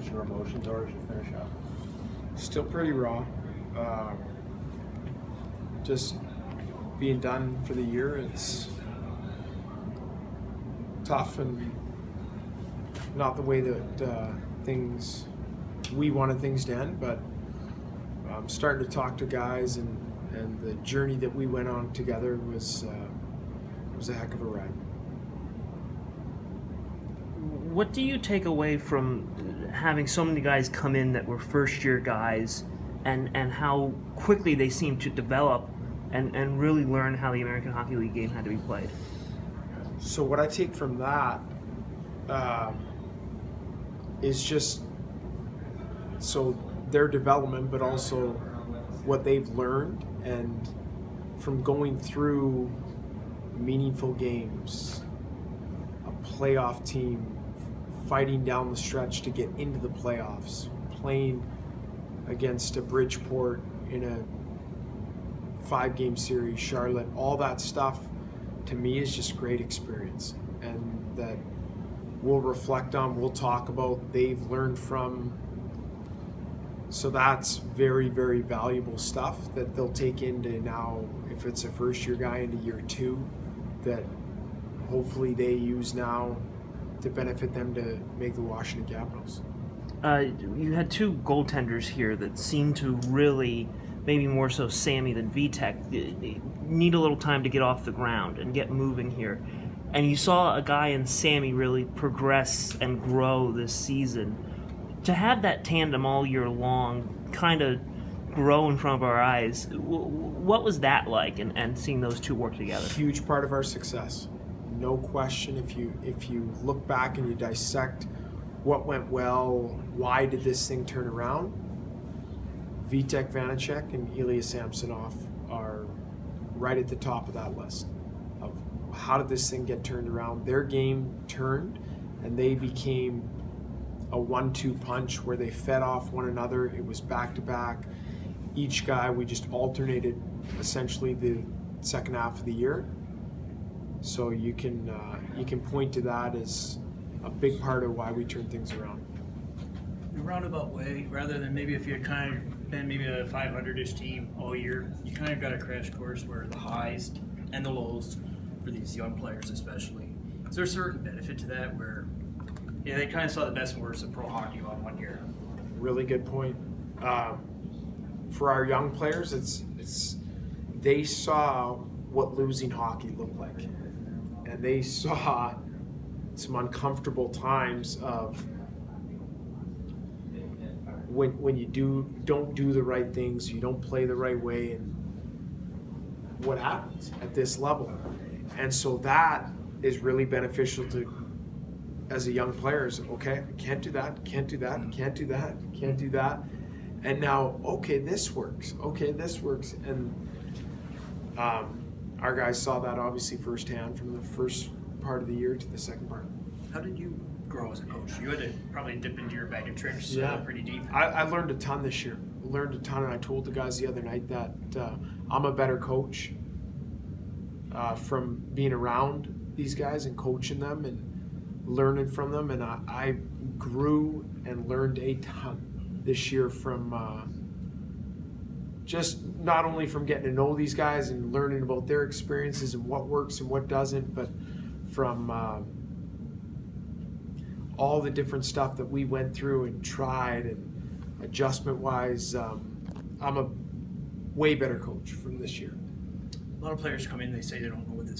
what your emotions are as you finish up? Still pretty raw. Just being done for the year, it's tough and not the way that we wanted things to end, but I'm starting to talk to guys, and the journey that we went on together was a heck of a ride. What do you take away from having so many guys come in that were first-year guys, and how quickly they seem to develop and really learn how the American Hockey League game had to be played? So what I take from that is just their development, but also what they've learned, and from going through meaningful games, a playoff team fighting down the stretch to get into the playoffs, playing against a Bridgeport in a 5-game series, Charlotte, all that stuff to me is just great experience, and that we'll reflect on, we'll talk about, they've learned from. So that's very, very valuable stuff that they'll take into now, if it's a first-year guy, into year 2, that hopefully they use now to benefit them to make the Washington Capitals. You had 2 goaltenders here that seemed to really, maybe more so Sammy than Vitek, need a little time to get off the ground and get moving here. And you saw a guy in Sammy really progress and grow this season. To have that tandem all year long kind of grow in front of our eyes, what was that like, and seeing those 2 work together? Huge part of our success. No question. If you look back and you dissect what went well, why did this thing turn around, Vitek Vanacek and Ilya Samsonov are right at the top of that list of how did this thing get turned around. Their game turned, and they became a 1-2 punch where they fed off one another. It was back-to-back. Each guy, we just alternated essentially the second half of the year. So you can point to that as a big part of why we turned things around. In a roundabout way, rather than maybe if you had kind of been maybe a 500-ish team all year, you kind of got a crash course where the highs and the lows for these young players especially. Is there a certain benefit to that where they kind of saw the best and worst of pro hockey on one year? Really good point. For our young players, they saw what losing hockey looked like, and they saw some uncomfortable times of when you don't do the right things, you don't play the right way, and what happens at this level. And so that is really beneficial to, as a young player, is okay, can't do that, can't do that, can't do that, can't do that. And now, okay, this works. And our guys saw that obviously firsthand from the first part of the year to the second part. How did you grow as a coach? You had to probably dip into your bag of tricks pretty deep. I learned a ton this year. And I told the guys the other night that I'm a better coach from being around these guys and coaching them and learning from them. And I grew and learned a ton this year from just not only from getting to know these guys and learning about their experiences and what works and what doesn't, but from all the different stuff that we went through and tried, and adjustment-wise, I'm a way better coach from this year. A lot of players come in, they say they don't know what this